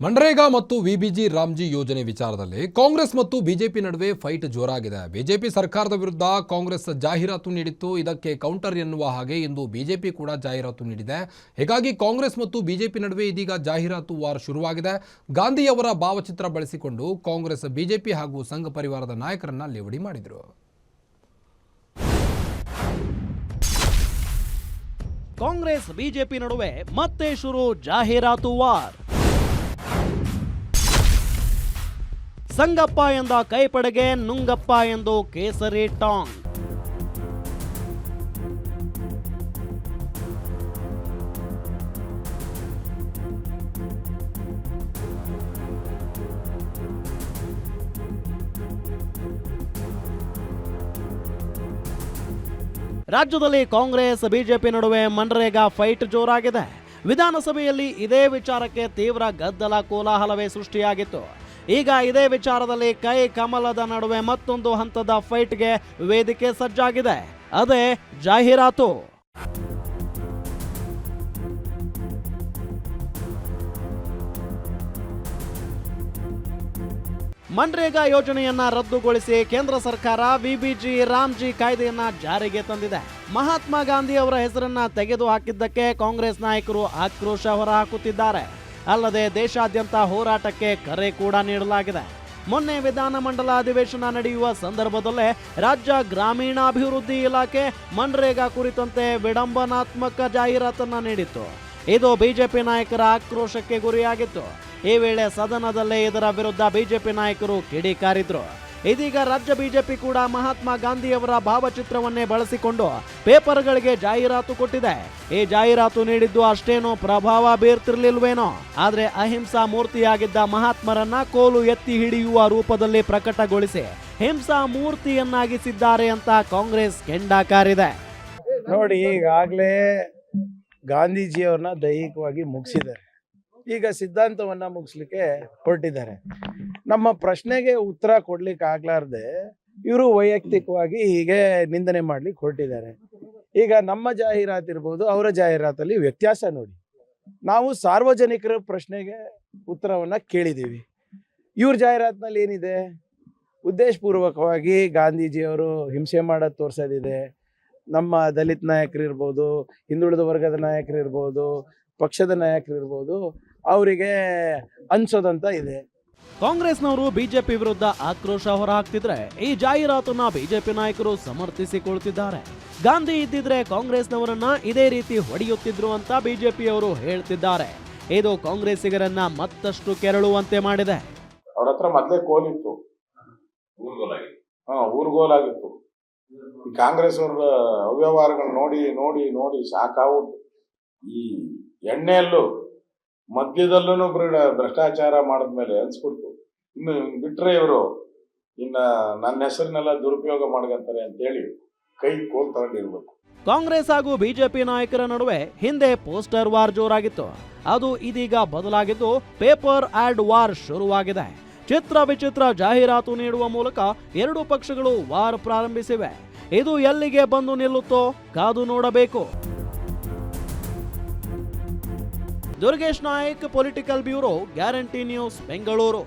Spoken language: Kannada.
ಮನ್ರೇಗಾ ಮತ್ತು ವಿಬಿಜಿ ರಾಮ್ಜಿ ಯೋಜನೆ ವಿಚಾರದಲ್ಲಿ ಕಾಂಗ್ರೆಸ್ ಮತ್ತು ಬಿಜೆಪಿ ನಡುವೆ ಫೈಟ್ ಜೋರಾಗಿದೆ. ಬಿಜೆಪಿ ಸರ್ಕಾರದ ವಿರುದ್ಧ ಕಾಂಗ್ರೆಸ್ ಜಾಹೀರಾತು ನೀಡಿತ್ತು. ಇದಕ್ಕೆ ಕೌಂಟರ್ ಎನ್ನುವ ಹಾಗೆ ಇಂದು ಬಿಜೆಪಿ ಕೂಡ ಜಾಹೀರಾತು ನೀಡಿದೆ. ಹೀಗಾಗಿ ಕಾಂಗ್ರೆಸ್ ಮತ್ತು ಬಿಜೆಪಿ ನಡುವೆ ಇದೀಗ ಜಾಹೀರಾತು ವಾರ್ ಶುರುವಾಗಿದೆ. ಗಾಂಧಿಯವರ ಭಾವಚಿತ್ರ ಬಳಸಿಕೊಂಡು ಕಾಂಗ್ರೆಸ್ ಬಿಜೆಪಿ ಹಾಗೂ ಸಂಘ ಪರಿವಾರದ ನಾಯಕರನ್ನ ಲೇವಡಿ ಮಾಡಿದರು. ಕಾಂಗ್ರೆಸ್ ಬಿಜೆಪಿ ನಡುವೆ ಮತ್ತೆ ಶುರು ಜಾಹೀರಾತು ವಾರ್. ಸಂಗಪ್ಪ ಎಂದ ಕೈಪಡೆಗೆ ನುಂಗಪ್ಪ ಎಂದು ಕೇಸರಿ ಟಾಂಗ್. ರಾಜ್ಯದಲ್ಲಿ ಕಾಂಗ್ರೆಸ್ ಬಿಜೆಪಿ ನಡುವೆ ಮನ್ರೇಗಾ ಫೈಟ್ ಜೋರಾಗಿದೆ. ವಿಧಾನಸಭೆಯಲ್ಲಿ ಇದೇ ವಿಚಾರಕ್ಕೆ ತೀವ್ರ ಗದ್ದಲ ಕೋಲಾಹಲವೇ ಸೃಷ್ಟಿಯಾಗಿತ್ತು. ಈಗ ಇದೇ ವಿಚಾರದಲ್ಲಿ ಕೈ ಕಮಲದ ನಡುವೆ ಮತ್ತೊಂದು ಹಂತದ ಫೈಟ್ಗೆ ವೇದಿಕೆ ಸಜ್ಜಾಗಿದೆ. ಅದೇ ಜಾಹೀರಾತು. ಮನ್ರೇಗಾ ಯೋಜನೆಯನ್ನ ರದ್ದುಗೊಳಿಸಿ ಕೇಂದ್ರ ಸರ್ಕಾರ ವಿಬಿಜಿ ರಾಮ್ಜಿ ಕಾಯ್ದೆಯನ್ನ ಜಾರಿಗೆ ತಂದಿದೆ. ಮಹಾತ್ಮ ಗಾಂಧಿ ಅವರ ಹೆಸರನ್ನ ತೆಗೆದು ಹಾಕಿದ್ದಕ್ಕೆ ಕಾಂಗ್ರೆಸ್ ನಾಯಕರು ಆಕ್ರೋಶ ಹೊರಹಾಕುತ್ತಿದ್ದಾರೆ. ಅಲ್ಲದೆ ದೇಶಾದ್ಯಂತ ಹೋರಾಟಕ್ಕೆ ಕರೆ ಕೂಡ ನೀಡಲಾಗಿದೆ. ಮೊನ್ನೆ ವಿಧಾನಮಂಡಲ ಅಧಿವೇಶನ ನಡೆಯುವ ಸಂದರ್ಭದಲ್ಲೇ ರಾಜ್ಯ ಗ್ರಾಮೀಣಾಭಿವೃದ್ಧಿ ಇಲಾಖೆ ಮನ್ರೇಗಾ ಕುರಿತಂತೆ ವಿಡಂಬನಾತ್ಮಕ ಜಾಹೀರಾತನ್ನ ನೀಡಿತ್ತು. ಇದು ಬಿಜೆಪಿ ನಾಯಕರ ಆಕ್ರೋಶಕ್ಕೆ ಗುರಿಯಾಗಿತ್ತು. ಈ ವೇಳೆ ಸದನದಲ್ಲೇ ಇದರ ವಿರುದ್ಧ ಬಿಜೆಪಿ ನಾಯಕರು ಕಿಡಿಕಾರಿದ್ರು. ಇದೀಗ ರಾಜ್ಯ ಬಿಜೆಪಿ ಕೂಡ ಮಹಾತ್ಮ ಗಾಂಧಿಯವರ ಭಾವಚಿತ್ರವನ್ನೇ ಬಳಸಿಕೊಂಡು ಪೇಪರ್ಗಳಿಗೆ ಜಾಹೀರಾತು ಕೊಟ್ಟಿದೆ. ಈ ಜಾಹೀರಾತು ನೀಡಿದ್ದು ಅಷ್ಟೇನೋ ಪ್ರಭಾವ ಬೀರ್ತಿರ್ಲಿಲ್ವೇನೋ, ಆದ್ರೆ ಅಹಿಂಸಾ ಮೂರ್ತಿಯಾಗಿದ್ದ ಮಹಾತ್ಮರನ್ನ ಕೋಲು ಎತ್ತಿ ಹಿಡಿಯುವ ರೂಪದಲ್ಲಿ ಪ್ರಕಟಗೊಳಿಸಿ ಹಿಂಸಾ ಮೂರ್ತಿಯನ್ನಾಗಿಸಿದ್ದಾರೆ ಅಂತ ಕಾಂಗ್ರೆಸ್ ಕೆಂಡಕಾರಿದೆ. ನೋಡಿ, ಈಗಾಗಲೇ ಗಾಂಧೀಜಿಯವ್ರನ್ನ ದೈಹಿಕವಾಗಿ ಮುಗಿಸಿದ್ದಾರೆ. ಈಗ ಸಿದ್ಧಾಂತವನ್ನ ಮುಗಿಸ್ಲಿಕ್ಕೆ ಹೊರಟಿದ್ದಾರೆ. ನಮ್ಮ ಪ್ರಶ್ನೆಗೆ ಉತ್ತರ ಕೊಡ್ಲಿಕ್ಕೆ ಆಗ್ಲಾರ್ದೆ ಇವರು ವೈಯಕ್ತಿಕವಾಗಿ ಹೀಗೆ ನಿಂದನೆ ಮಾಡ್ಲಿಕ್ಕೆ ಹೊರಟಿದ್ದಾರೆ. ಈಗ ನಮ್ಮ ಜಾಹೀರಾತು ಇರ್ಬೋದು, ಅವರ ಜಾಹೀರಾತಲ್ಲಿ ವ್ಯತ್ಯಾಸ ನೋಡಿ. ನಾವು ಸಾರ್ವಜನಿಕರ ಪ್ರಶ್ನೆಗೆ ಉತ್ತರವನ್ನ ಕೇಳಿದ್ದೀವಿ. ಇವ್ರ ಜಾಹೀರಾತಿನಲ್ಲಿ ಏನಿದೆ? ಉದ್ದೇಶಪೂರ್ವಕವಾಗಿ ಗಾಂಧೀಜಿಯವರು ಹಿಂಸೆ ಮಾಡೋದು ತೋರಿಸೋದಿದೆ. ನಮ್ಮ ದಲಿತ ನಾಯಕರು ಇರ್ಬೋದು, ಹಿಂದುಳಿದ ವರ್ಗದ ನಾಯಕರು ಇರ್ಬೋದು, ಪಕ್ಷದ ನಾಯಕರು ಇರ್ಬೋದು, ಅವರಿಗೆ ಅನ್ಸೋದಂತ ಇದೆ. ಕಾಂಗ್ರೆಸ್ನವರು ಬಿಜೆಪಿ ವಿರುದ್ಧ ಆಕ್ರೋಶ ಹೊರಹಾಕ್ತಿದ್ರೆ ಈ ಜಾಹೀರಾತನ್ನ ಬಿಜೆಪಿ ನಾಯಕರು ಸಮರ್ಥಿಸಿಕೊಳ್ತಿದ್ದಾರೆ. ಗಾಂಧಿ ಇದ್ದಿದ್ರೆ ಕಾಂಗ್ರೆಸ್ನವರನ್ನ ಇದೇ ರೀತಿ ಹೊಡೆಯುತ್ತಿದ್ರು ಅಂತ ಬಿಜೆಪಿಯವರು ಹೇಳ್ತಿದ್ದಾರೆ. ಇದು ಕಾಂಗ್ರೆಸ್ಸಿಗರನ್ನ ಮತ್ತಷ್ಟು ಕೆರಳುವಂತೆ ಮಾಡಿದೆ. ಅವ್ರ ಹತ್ರ ಮೊದಲೇ ಕೋಲಿತ್ತು, ಊರ್ಗೋಲಾಗಿತ್ತು. ಈ ಕಾಂಗ್ರೆಸ್ ಅವರ ಅವ್ಯವಹಾರಗಳು ನೋಡಿ ನೋಡಿ ನೋಡಿ ಸಾಕಾಗ್ಬಿಟ್ಟು ಈ ಎಣ್ಣೆಯಲ್ಲೂ ಮದ್ಯದಲ್ಲೂ ಭ್ರಷ್ಟಾಚಾರ ಮಾಡಿದ್ಮೇಲೆ ಅನ್ಸ್ಬಿಡ್ತು. ಇನ್ನು ಬಿಟ್ರೆ ಇವರು ನನ್ನ ಹೆಸರನ್ನೆಲ್ಲ ದುರುಪಯೋಗ ಮಾಡ್ಕೊಂತಾರೆ ಅಂತೇಳಿ ಕೈ ಕೋಲ್ ತಗೊಂಡಿರ್ಬೇಕು. ಕಾಂಗ್ರೆಸ್ ಹಾಗೂ ಬಿಜೆಪಿ ನಾಯಕರ ನಡುವೆ ಹಿಂದೆ ಪೋಸ್ಟರ್ ವಾರ್ ಜೋರಾಗಿತ್ತು. ಅದು ಇದೀಗ ಬದಲಾಗಿದ್ದು ಪೇಪರ್ ಆಡ್ ವಾರ್ ಶುರುವಾಗಿದೆ. ಚಿತ್ರ ವಿಚಿತ್ರ ಜಾಹೀರಾತು ನೀಡುವ ಮೂಲಕ ಎರಡೂ ಪಕ್ಷಗಳು ವಾರ್ ಪ್ರಾರಂಭಿಸಿವೆ. ಇದು ಎಲ್ಲಿಗೆ ಬಂದು ನಿಲ್ಲುತ್ತೋ ಕಾದು ನೋಡಬೇಕು. Durgesh Nayak, political bureau, guarantee news, Bengaluru.